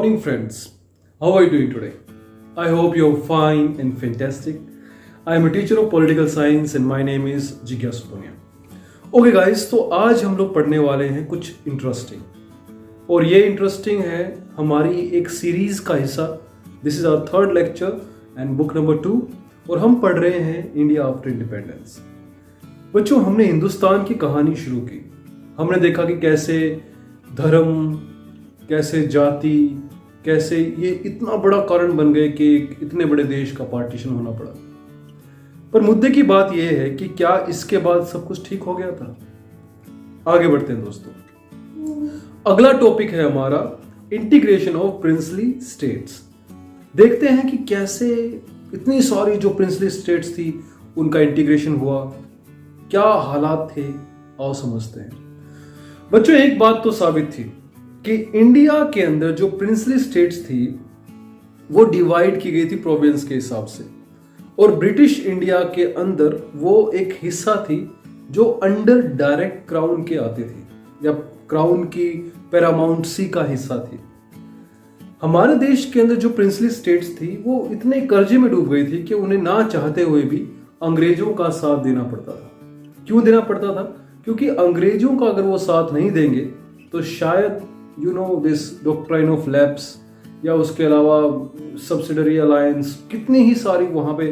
morning, friends. How are you doing today? I hope you're fine and fantastic. I am a teacher of political science and my name is जिज्ञासु Punia. Okay guys, तो आज हम लोग पढ़ने वाले हैं कुछ इंटरेस्टिंग और ये इंटरेस्टिंग है हमारी एक सीरीज का हिस्सा. This is our third lecture and book number 2 और हम पढ़ रहे हैं इंडिया आफ्टर इंडिपेंडेंस. बच्चों, हमने हिंदुस्तान की कहानी शुरू की. हमने देखा कि कैसे धर्म, कैसे जाति, कैसे ये इतना बड़ा कारण बन गए कि इतने बड़े देश का पार्टीशन होना पड़ा. पर मुद्दे की बात यह है कि क्या इसके बाद सब कुछ ठीक हो गया था? आगे बढ़ते हैं दोस्तों. अगला टॉपिक है हमारा इंटीग्रेशन ऑफ प्रिंसली स्टेट्स. देखते हैं कि कैसे इतनी सारी जो प्रिंसली स्टेट्स थी उनका इंटीग्रेशन हुआ, क्या हालात थे, आओ समझते हैं. बच्चों, एक बात तो साबित थी कि इंडिया के अंदर जो प्रिंसली स्टेट्स थी वो डिवाइड की गई थी प्रोविंस के हिसाब से, और ब्रिटिश इंडिया के अंदर वो एक हिस्सा थी जो अंडर डायरेक्ट क्राउन के आती थी या क्राउन की पैरामाउंटसी का हिस्सा थी. हमारे देश के अंदर जो प्रिंसली स्टेट्स थी वो इतने कर्जे में डूब गई थी कि उन्हें ना चाहते हुए भी अंग्रेजों का साथ देना पड़ता था. क्यों देना पड़ता था? क्योंकि अंग्रेजों का अगर वो साथ नहीं देंगे तो शायद दिस डॉक्ट्राइन ऑफ लैप्स या उसके अलावा सब्सिडरी अलायंस, कितनी ही सारी वहां पे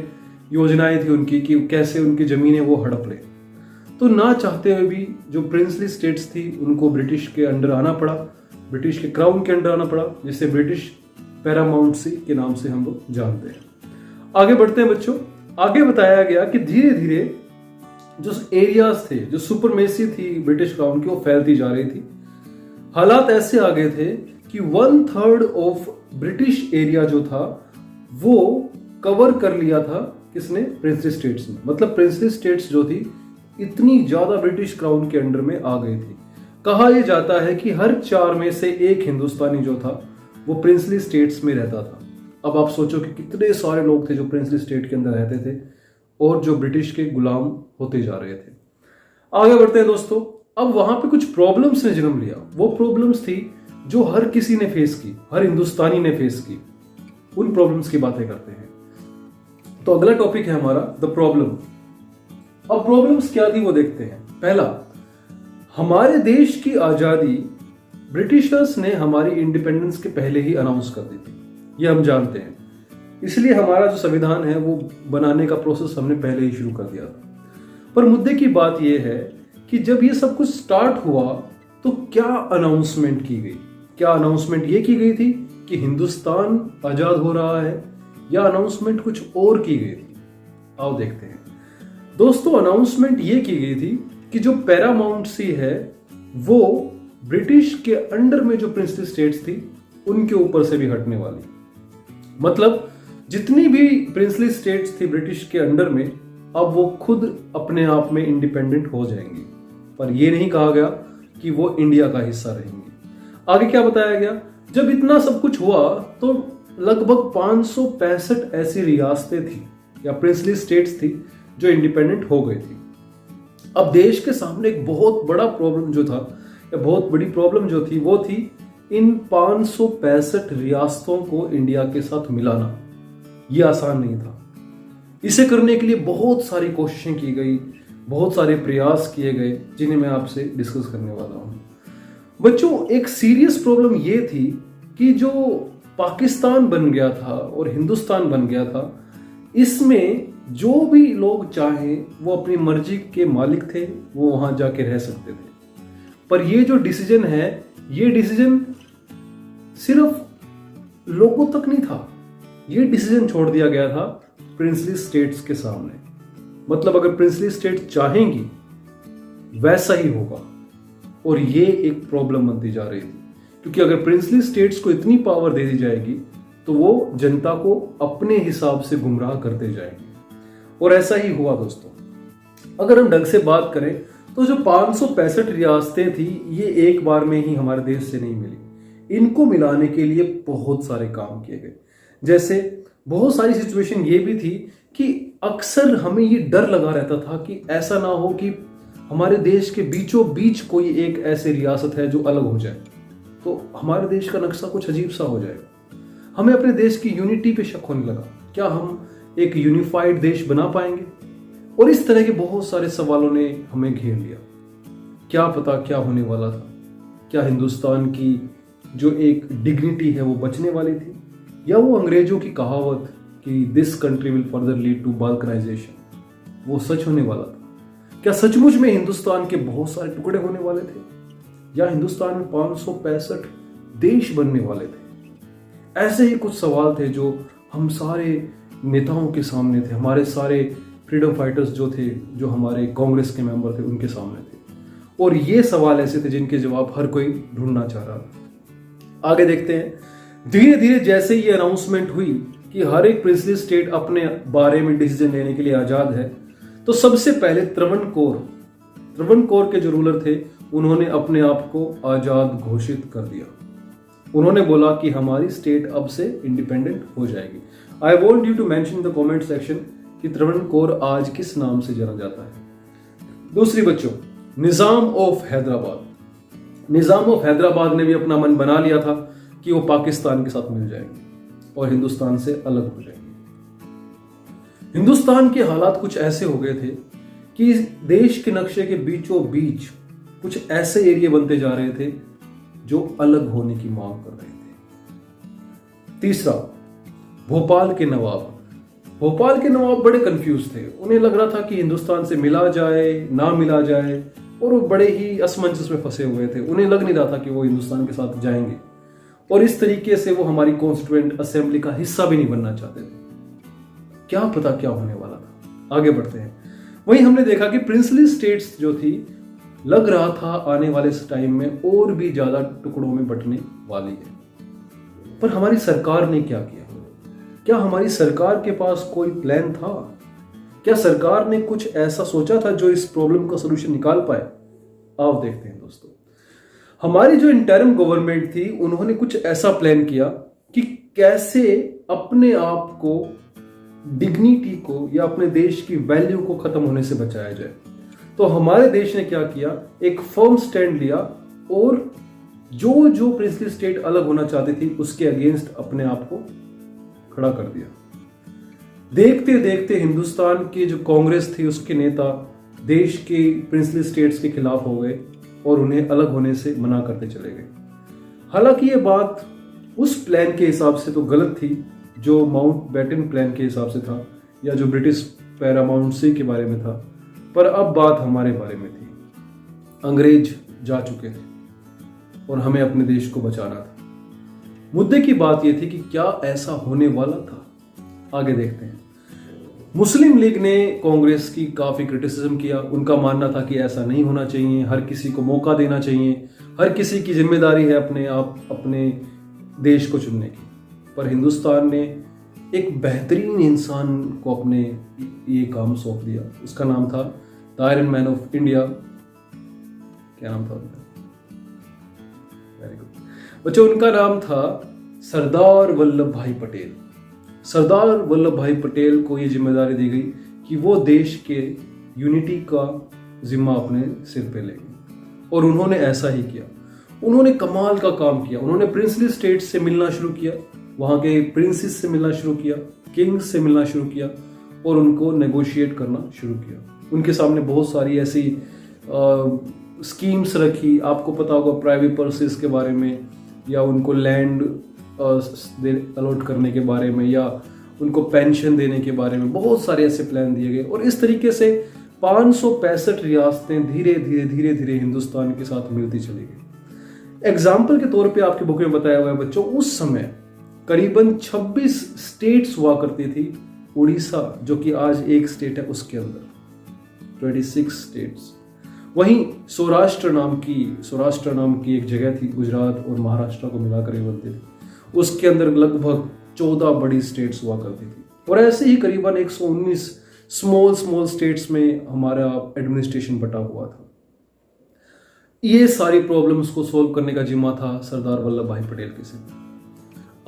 योजनाएं थी उनकी कि कैसे उनकी जमीनें वो हड़प ले. तो ना चाहते हुए भी जो प्रिंसली स्टेट्स थी उनको ब्रिटिश के अंडर आना पड़ा, ब्रिटिश के क्राउन के अंडर आना पड़ा, जिसे ब्रिटिश पैरामाउंटसी के नाम से हम लोग जानते हैं. आगे बढ़ते हैं बच्चों. आगे बताया गया कि धीरे धीरे जो एरियाज थे, जो सुपरमेसी थी ब्रिटिश क्राउन की, वो फैलती जा रही थी. हालात ऐसे आ गए थे कि 1/3 ऑफ ब्रिटिश एरिया जो था वो कवर कर लिया था किसने? प्रिंसली स्टेट्स ने. मतलब प्रिंसली स्टेट्स जो थी इतनी ज्यादा ब्रिटिश क्राउन के अंडर में आ गई थी. कहा यह जाता है कि हर 4 में से एक हिंदुस्तानी जो था वो प्रिंसली स्टेट्स में रहता था. अब आप सोचो कि कितने सारे लोग थे जो प्रिंसली स्टेट के अंदर रहते थे और जो ब्रिटिश के गुलाम होते जा रहे थे. आगे बढ़ते हैं दोस्तों. अब वहां पे कुछ प्रॉब्लम्स ने जन्म लिया. वो प्रॉब्लम्स थी जो हर किसी ने फेस की, हर हिंदुस्तानी ने फेस की. उन प्रॉब्लम्स की बातें करते हैं. तो अगला टॉपिक है हमारा द प्रॉब्लम. अब प्रॉब्लम्स क्या थी वो देखते हैं. पहला, हमारे देश की आजादी ब्रिटिशर्स ने हमारी इंडिपेंडेंस के पहले ही अनाउंस कर दी थी. ये हम जानते हैं, इसलिए हमारा जो संविधान है वो बनाने का प्रोसेस हमने पहले ही शुरू कर दिया था. पर मुद्दे की बात यह है कि जब ये सब कुछ स्टार्ट हुआ तो क्या अनाउंसमेंट की गई? क्या अनाउंसमेंट ये की गई थी कि हिंदुस्तान आजाद हो रहा है, या अनाउंसमेंट कुछ और की गई थी? आओ देखते हैं दोस्तों. अनाउंसमेंट ये की गई थी कि जो पैरामाउंटसी है वो ब्रिटिश के अंडर में जो प्रिंसली स्टेट्स थी उनके ऊपर से भी हटने वाली. मतलब जितनी भी प्रिंसली स्टेट्स थी ब्रिटिश के अंडर में, अब वो खुद अपने आप में इंडिपेंडेंट हो जाएंगी. पर यह नहीं कहा गया कि वो इंडिया का हिस्सा रहेंगी. आगे क्या बताया गया? जब इतना सब कुछ हुआ तो लगभग 565 ऐसी रियासतें थी या प्रिंसली स्टेट्स थी जो इंडिपेंडेंट हो गई थी. अब देश के सामने एक बहुत बड़ा प्रॉब्लम जो था, या बहुत बड़ी प्रॉब्लम जो थी, वो थी इन 565 रियासतों को इंडिया के साथ मिलाना. यह आसान नहीं था. इसे करने के लिए बहुत सारी कोशिशें की गई, बहुत सारे प्रयास किए गए, जिन्हें मैं आपसे डिस्कस करने वाला हूं. बच्चों, एक सीरियस प्रॉब्लम यह थी कि जो पाकिस्तान बन गया था और हिंदुस्तान बन गया था, इसमें जो भी लोग चाहें वो अपनी मर्जी के मालिक थे, वो वहां जाके रह सकते थे. पर ये जो डिसीजन है, ये डिसीजन सिर्फ लोगों तक नहीं था. ये डिसीजन छोड़ दिया गया था प्रिंसली स्टेट्स के सामने. मतलब अगर प्रिंसली स्टेट चाहेंगी वैसा ही होगा, और ये एक प्रॉब्लम बनती जा रही थी. क्योंकि अगर प्रिंसली स्टेट्स को इतनी पावर दे दी जाएगी तो वो जनता को अपने हिसाब से गुमराह करते जाएंगे, और ऐसा ही हुआ दोस्तों. अगर हम ढंग से बात करें तो जो 565 रियासतें थी ये एक बार में ही हमारे देश से नहीं मिली. इनको मिलाने के लिए बहुत सारे काम किए गए. जैसे बहुत सारी सिचुएशन ये भी थी कि अक्सर हमें ये डर लगा रहता था कि ऐसा ना हो कि हमारे देश के बीचों बीच कोई एक ऐसी रियासत है जो अलग हो जाए. तो हमारे देश का नक्शा कुछ अजीब सा हो जाएगा। हमें अपने देश की यूनिटी पे शक होने लगा, क्या हम एक यूनिफाइड देश बना पाएंगे? और इस तरह के बहुत सारे सवालों ने हमें घेर लिया। क्या पता क्या होने वाला था? क्या हिंदुस्तान की जो एक डिग्निटी है वो बचने वाली थी, या वो अंग्रेजों की कहावत कि this country will further lead to balkanization वो सच होने वाला था? क्या सचमुच में हिंदुस्तान के बहुत सारे टुकड़े होने वाले थे, या हिंदुस्तान में 565 देश बनने वाले थे? ऐसे ही कुछ सवाल थे जो हम सारे नेताओं के सामने थे, हमारे सारे फ्रीडम फाइटर्स जो थे, जो हमारे कांग्रेस के मेंबर थे, उनके सामने थे। और ये सवाल ऐसे थे जिनके जवाब हर कोई ढूंढना चाह रहा था। आगे देखते हैं। धीरे धीरे जैसे ये अनाउंसमेंट हुई कि हर एक प्रिंसली स्टेट अपने बारे में डिसीजन लेने के लिए आजाद है, तो सबसे पहले त्रवणकोर के जो रूलर थे उन्होंने अपने आप को आजाद घोषित कर दिया। उन्होंने बोला कि हमारी स्टेट अब से इंडिपेंडेंट हो जाएगी। I want you to mention the comment section कि त्रवणकोर आज किस नाम से जाना जाता है। दूसरी बच्चों, निजाम ऑफ हैदराबाद। निजाम ऑफ हैदराबाद ने भी अपना मन बना लिया था कि वो पाकिस्तान के साथ मिल जाएंगे और हिंदुस्तान से अलग हो जाएंगे। हिंदुस्तान के हालात कुछ ऐसे हो गए थे कि देश के नक्शे के बीचों बीच कुछ ऐसे एरिया बनते जा रहे थे जो अलग होने की मांग कर रहे थे। तीसरा, भोपाल के नवाब। भोपाल के नवाब बड़े कंफ्यूज थे। उन्हें लग रहा था कि हिंदुस्तान से मिला जाए ना मिला जाए, और वो बड़े ही असमंजस में फंसे हुए थे। उन्हें लग नहीं रहा था कि वो हिंदुस्तान के साथ जाएंगे, और इस तरीके से वो हमारी कॉन्स्टिट्यूएंट असेंबली का हिस्सा भी नहीं बनना चाहते थे। क्या पता क्या होने वाला था। आगे बढ़ते हैं। वहीं हमने देखा कि प्रिंसली स्टेट्स जो थी, लग रहा था आने वाले टाइम में और भी ज्यादा टुकड़ों में बंटने वाली है। पर हमारी सरकार ने क्या किया? क्या हमारी सरकार के पास कोई प्लान था? क्या सरकार ने कुछ ऐसा सोचा था जो इस प्रॉब्लम का सलूशन निकाल पाए? आओ देखते हैं दोस्तों। हमारी जो इंटरिम गवर्नमेंट थी, उन्होंने कुछ ऐसा प्लान किया कि कैसे अपने आप को, डिग्निटी को, या अपने देश की वैल्यू को खत्म होने से बचाया जाए। तो हमारे देश ने क्या किया, एक फर्म स्टैंड लिया और जो जो प्रिंसली स्टेट अलग होना चाहती थी उसके अगेंस्ट अपने आप को खड़ा कर दिया। देखते देखते हिंदुस्तान की जो कांग्रेस थी उसके नेता देश के प्रिंसली स्टेट्स के खिलाफ हो गए और उन्हें अलग होने से मना करते चले गए। हालांकि ये बात उस प्लान के हिसाब से तो गलत थी जो माउंटबेटन प्लान के हिसाब से था, या जो ब्रिटिश पैरामाउंटसी के बारे में था, पर अब बात हमारे बारे में थी। अंग्रेज जा चुके थे और हमें अपने देश को बचाना था। मुद्दे की बात यह थी कि क्या ऐसा होने वाला था? आगे देखते हैं। मुस्लिम लीग ने कांग्रेस की काफी क्रिटिसिज्म किया। उनका मानना था कि ऐसा नहीं होना चाहिए, हर किसी को मौका देना चाहिए, हर किसी की जिम्मेदारी है अपने आप अपने देश को चुनने की। पर हिंदुस्तान ने एक बेहतरीन इंसान को अपने ये काम सौंप दिया। उसका नाम था the iron man of India. क्या नाम था उनका? वेरी गुड बच्चों, उनका नाम था सरदार वल्लभ भाई पटेल। सरदार वल्लभ भाई पटेल को ये जिम्मेदारी दी गई कि वो देश के यूनिटी का जिम्मा अपने सिर पे लेंगे, और उन्होंने ऐसा ही किया। उन्होंने कमाल का काम किया। उन्होंने प्रिंसली स्टेट से मिलना शुरू किया, वहां के प्रिंसेस से मिलना शुरू किया, किंग्स से मिलना शुरू किया, और उनको नेगोशिएट करना शुरू किया। उनके सामने बहुत सारी ऐसी स्कीम्स रखी। आपको पता होगा प्राइवेट पर्सेस के बारे में, या उनको लैंड अलॉट करने के बारे में, या उनको पेंशन देने के बारे में। बहुत सारे ऐसे प्लान दिए गए, और इस तरीके से 565 रियासतें धीरे धीरे धीरे धीरे हिंदुस्तान के साथ मिलती चली गई। एग्जाम्पल के तौर पे आपकी बुक में बताया हुआ है बच्चों, उस समय करीबन 26 स्टेट्स हुआ करती थी। उड़ीसा जो कि आज एक स्टेट है, उसके अंदर 26 स्टेट्स। वहीं सौराष्ट्र नाम की एक जगह थी, गुजरात और महाराष्ट्र को मिलाकर ये बनती थी। उसके अंदर लगभग 14 बड़ी स्टेट्स हुआ करती थी, और ऐसे ही करीबन 119 स्मॉल स्टेट्स में हमारा एडमिनिस्ट्रेशन बटा हुआ था। ये सारी प्रॉब्लम्स को सोल्व करने का जिम्मा था सरदार वल्लभ भाई पटेल के सिर।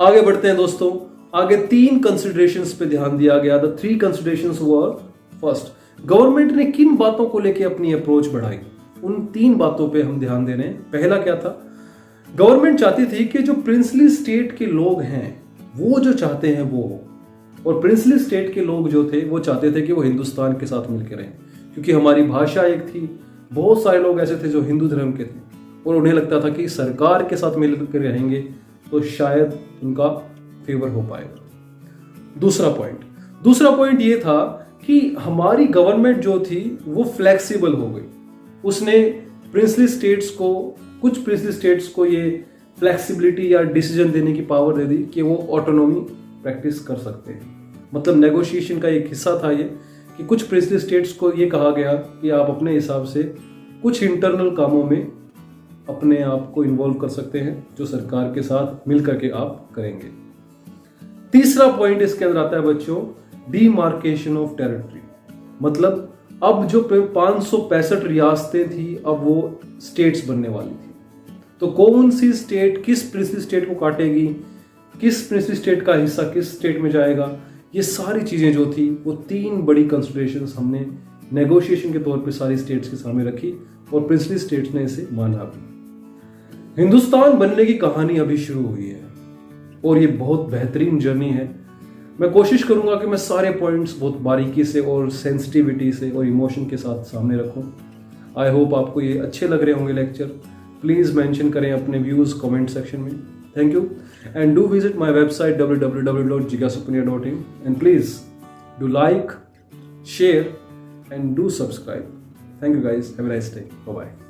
आगे बढ़ते हैं दोस्तों। आगे 3 कंसिडरेशंस पे ध्यान दिया गया। The 3 considerations were, first, government ने किन बातों को लेकर अपनी अप्रोच बढ़ाई, उन 3 बातों पे हम ध्यान दे रहे हैं। पहला क्या था? गवर्नमेंट चाहती थी कि जो प्रिंसली स्टेट के लोग हैं वो जो चाहते हैं वो हो, और प्रिंसली स्टेट के लोग जो थे वो चाहते थे कि वो हिंदुस्तान के साथ मिलकर रहें, क्योंकि हमारी भाषा एक थी। बहुत सारे लोग ऐसे थे जो हिंदू धर्म के थे और उन्हें लगता था कि सरकार के साथ मिलकर रहेंगे तो शायद उनका फेवर हो पाएगा। दूसरा पॉइंट ये था कि हमारी गवर्नमेंट जो थी वो फ्लेक्सिबल हो गई। उसने कुछ प्रिंसली स्टेट्स को ये फ्लेक्सिबिलिटी या डिसीजन देने की पावर दे दी कि वो ऑटोनॉमी प्रैक्टिस कर सकते हैं। मतलब नेगोशिएशन का एक हिस्सा था ये कि कुछ प्रिंसली स्टेट्स को ये कहा गया कि आप अपने हिसाब से कुछ इंटरनल कामों में अपने आप को इन्वॉल्व कर सकते हैं जो सरकार के साथ मिल करके आप करेंगे। तीसरा पॉइंट इसके अंदर आता है बच्चों, डीमार्केशन ऑफ टेरिटरी। मतलब अब जो 565 रियासतें थी अब वो स्टेट्स बनने वाली थी। तो कौन सी स्टेट किस प्रिंसली स्टेट को काटेगी, किस प्रिंसली स्टेट का हिस्सा किस स्टेट में जाएगा, ये सारी चीजें जो थी वो 3 बड़ी कंसिडरेशंस हमने नेगोशिएशन के तौर पे सारी स्टेट्स के सामने रखी और प्रिंसली स्टेट्स ने इसे माना भी। हिंदुस्तान बनने की कहानी अभी शुरू हुई है और ये बहुत बेहतरीन जर्नी है। मैं कोशिश करूंगा कि मैं सारे पॉइंट्स बहुत बारीकी से और सेंसिटिविटी से और इमोशन के साथ सामने रखूं। आई होप आपको ये अच्छे लग रहे होंगे लेक्चर। प्लीज़ मेंशन करें अपने व्यूज़ कमेंट सेक्शन में। Thank you and do visit my website www.jigyasupunia.in and please do like, share and do subscribe. Thank you guys. Have a nice day. Bye bye.